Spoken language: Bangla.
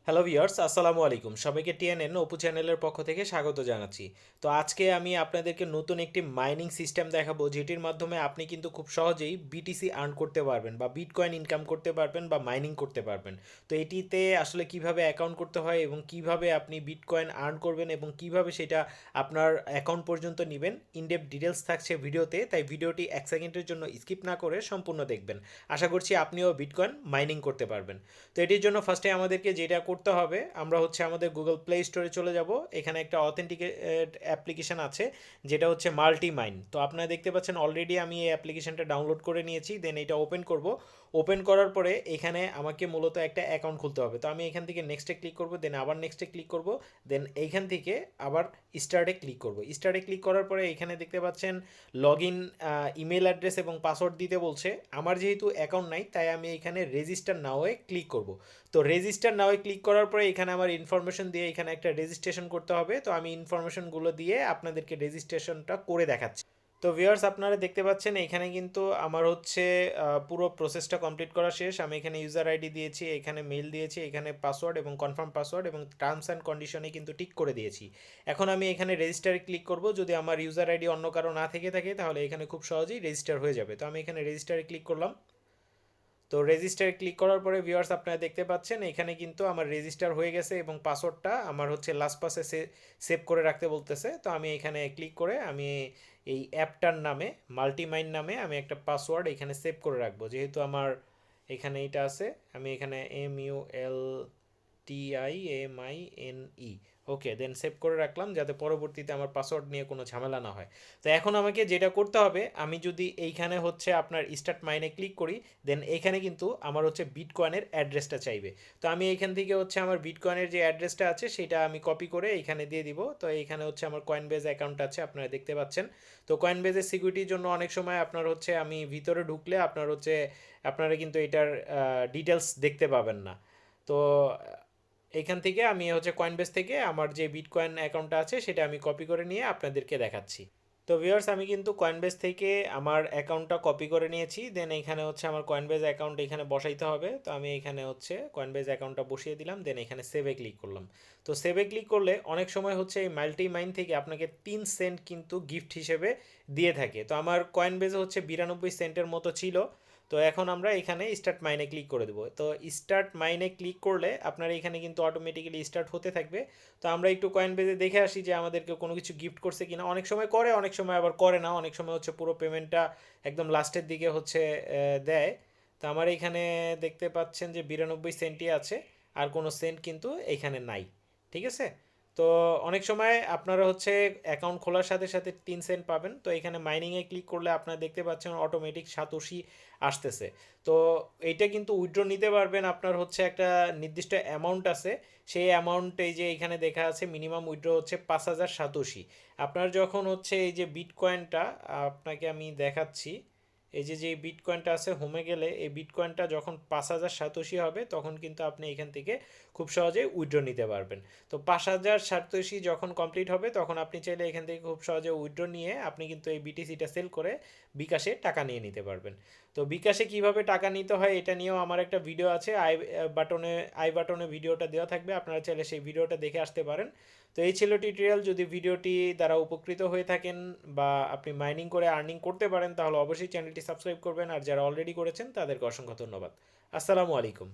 হ্যালো ভিউয়ার্স, আসসালামু আলাইকুম। সবাইকে টিএনএন অপু চ্যানেলের পক্ষ থেকে স্বাগত জানাচ্ছি। তো আজকে আমি আপনাদেরকে নতুন একটি মাইনিং সিস্টেম দেখাবো, যেটির মাধ্যমে আপনি কিন্তু খুব সহজেই বিটিসি আর্ন করতে পারবেন বা বিটকয়েন ইনকাম করতে পারবেন বা মাইনিং করতে পারবেন। তো এটিতে আসলে কিভাবে অ্যাকাউন্ট করতে হয় এবং কিভাবে আপনি বিটকয়েন আর্ন করবেন এবং কিভাবে সেটা আপনার অ্যাকাউন্ট পর্যন্ত নেবেন, ইনডেপথ ডিটেলস থাকছে ভিডিওতে। তাই ভিডিওটি 1 সেকেন্ডের জন্য স্কিপ না করে সম্পূর্ণ দেখবেন। আশা করছি আপনিও বিটকয়েন মাইনিং করতে পারবেন। তো এটির জন্য ফার্স্টে আমাদেরকে যেটা করতে হবে, আমরা হচ্ছে আমাদের গুগল প্লে স্টোরে চলে যাব। এখানে একটা অথেন্টিকেট অ্যাপ্লিকেশন আছে, যেটা হচ্ছে মাল্টি মাইন। তো আপনারা দেখতে পাচ্ছেন অলরেডি আমি এই অ্যাপ্লিকেশনটা ডাউনলোড করে নিয়েছি। দেন এটা ওপেন করব। ওপেন করার পরে এখানে আমাকে মূলত একটা অ্যাকাউন্ট খুলতে হবে। তো আমি এখান থেকে নেক্সটে ক্লিক করব, দেন আবার নেক্সটে ক্লিক করব, দেন এইখান থেকে আবার স্টার্টে ক্লিক করব। স্টার্টে ক্লিক করার পরে এখানে দেখতে পাচ্ছেন লগ ইন ইমেল অ্যাড্রেস এবং পাসওয়ার্ড দিতে বলছে। আমার যেহেতু অ্যাকাউন্ট নাই, তাই আমি এখানে রেজিস্টার নাওয়ে ক্লিক করব। তো রেজিস্টার নাওয়ে ক্লিক করার পরে এখানে আমার ইনফরমেশন দিয়ে এখানে একটা রেজিস্ট্রেশন করতে হবে। তো আমি ইনফরমেশনগুলো দিয়ে আপনাদেরকে রেজিস্ট্রেশনটা করে দেখাচ্ছি। তো ভিউয়ার্স, আপনারা দেখতে পাচ্ছেন এখানে কিন্তু আমার হচ্ছে পুরো প্রসেসটা কমপ্লিট করা শেষ। আমি এখানে ইউজার আইডি দিয়েছি, এখানে মেল দিয়েছি, এখানে পাসওয়ার্ড এবং কনফার্ম পাসওয়ার্ড এবং টার্মস অ্যান্ড কন্ডিশনে কিন্তু টিক করে দিয়েছি। এখন আমি এখানে রেজিস্টারে ক্লিক করব। যদি আমার ইউজার আইডি অন্য কারো না থেকে থাকে, তাহলে এখানে খুব সহজেই রেজিস্টার হয়ে যাবে। তো আমি এখানে রেজিস্টারে ক্লিক করলাম। তো রেজিস্টারে ক্লিক করার পরে ভিউয়ার্স, আপনারা দেখতে পাচ্ছেন এখানে কিন্তু আমার রেজিস্টার হয়ে গেছে এবং পাসওয়ার্ডটা আমার হচ্ছে লাস্ট পাসে সেভ করে রাখতে বলতেছে। তো আমি এখানে ক্লিক করে আমি এই অ্যাপটার নামে, মাল্টিমাইন নামে, আমি একটা পাসওয়ার্ড এখানে সেভ করে রাখবো। যেহেতু আমার এখানে এইটা আছে, আমি এখানে MULTIMINE, ওকে, দেন সেভ করে রাখলাম, যাতে পরবর্তীতে আমার পাসওয়ার্ড নিয়ে কোনো ঝামেলা না হয়। তো এখন আমাকে যেটা করতে হবে, আমি যদি এইখানে হচ্ছে আপনার স্টার্ট মাইনে ক্লিক করি, দেন এইখানে কিন্তু আমার হচ্ছে বিটকয়েনের অ্যাড্রেসটা চাইবে। তো আমি এইখান থেকে হচ্ছে আমার বিটকয়েনের যে অ্যাড্রেসটা আছে সেটা আমি কপি করে এইখানে দিয়ে দিব। তো এইখানে হচ্ছে আমার কয়েনবেজ অ্যাকাউন্ট আছে, আপনারা দেখতে পাচ্ছেন। তো কয়েনবেজের সিকিউরিটির জন্য অনেক সময় আপনার হচ্ছে আমি ভিতরে ঢুকলে আপনার হচ্ছে আপনারা কিন্তু এটার ডিটেলস দেখতে পাবেন না। তো এইখান থেকে আমি হচ্ছে কয়েনবেস থেকে আমার যে বিটকয়েন অ্যাকাউন্টটা আছে সেটা আমি কপি করে নিয়ে আপনাদেরকে দেখাচ্ছি। তো ভিউয়ার্স, আমি কিন্তু কয়েনবেস থেকে আমার অ্যাকাউন্টটা কপি করে নিয়েছি। দেন এখানে হচ্ছে আমার কয়েনবেস অ্যাকাউন্ট এখানে বসাইতে হবে। তো আমি এখানে হচ্ছে কয়েনবেস অ্যাকাউন্টটা বসিয়ে দিলাম, দেন এখানে সেভে ক্লিক করলাম। তো সেভে ক্লিক করলে অনেক সময় হচ্ছে এই মাল্টি মাইন থেকে আপনাকে 3 সেন্ট কিন্তু গিফট হিসেবে দিয়ে থাকে। তো আমার কয়েনবেসে হচ্ছে 92 সেন্টের মতো ছিল। তো এখন আমরা এখানে স্টার্ট মাইনে ক্লিক করে দেবো। তো স্টার্ট মাইনে ক্লিক করলে আপনার এখানে কিন্তু অটোমেটিক্যালি স্টার্ট হতে থাকবে। তো আমরা একটু কয়েন বেজে দেখে আসি যে আমাদেরকে কোনো কিছু গিফট করছে কিনা। অনেক সময় করে, অনেক সময় আবার করে না। অনেক সময় হচ্ছে পুরো পেমেন্টটা একদম লাস্টের দিকে হচ্ছে দেয়। তো আমার এখানে দেখতে পাচ্ছেন যে 92 সেন্টই আছে, আর কোনো সেন্ট কিন্তু এইখানে নাই। ঠিক আছে। তো অনেক সময় আপনারা হচ্ছে অ্যাকাউন্ট খোলার সাথে সাথে 3 সেন্ট পাবেন। তো এখানে মাইনিংয়ে ক্লিক করলে আপনারা দেখতে পাচ্ছেন অটোমেটিক সাতোশি আসতেছে। তো এইটা কিন্তু উইথড্র নিতে পারবেন। আপনার হচ্ছে একটা নির্দিষ্ট অ্যামাউন্ট আছে, সেই অ্যামাউন্ট এই যে এখানে দেখা আছে মিনিমাম উইথড্র হচ্ছে 5,087। আপনার যখন হচ্ছে এই যে বিটকয়েনটা, আপনাকে আমি দেখাচ্ছি, এই যে যে বিটকয়েনটা আছে হোমে গেলে, এই বিটকয়েনটা যখন 5,087 হবে তখন কিন্তু আপনি এখান থেকে খুব সহজে উইথড্র নিতে পারবেন। তো 5,087 যখন কমপ্লিট হবে তখন আপনি চাইলে এখান থেকে খুব সহজে উইথড্র নিয়ে আপনি কিন্তু এই বিটিসিটা সেল করে বিকাশে টাকা নিয়ে নিতে পারবেন। তো বিকাশে কিভাবে টাকা নিতে হয় এটা নিয়েও আমার একটা ভিডিও আছে, আই বাটনে ভিডিওটা দেওয়া থাকবে, আপনারা চাইলে সেই ভিডিওটা দেখে আসতে পারেন। তো এই ছিল টিউটোরিয়াল। যদি ভিডিওটি দ্বারা উপকৃত হয়ে থাকেন বা আপনি মাইনিং করে আর্নিং করতে পারেন, তাহলে অবশ্যই চ্যানেলটি সাবস্ক্রাইব করবেন, আর যারা অলরেডি করেছেন তাদেরকে অসংখ্য ধন্যবাদ। আসসালামু আলাইকুম।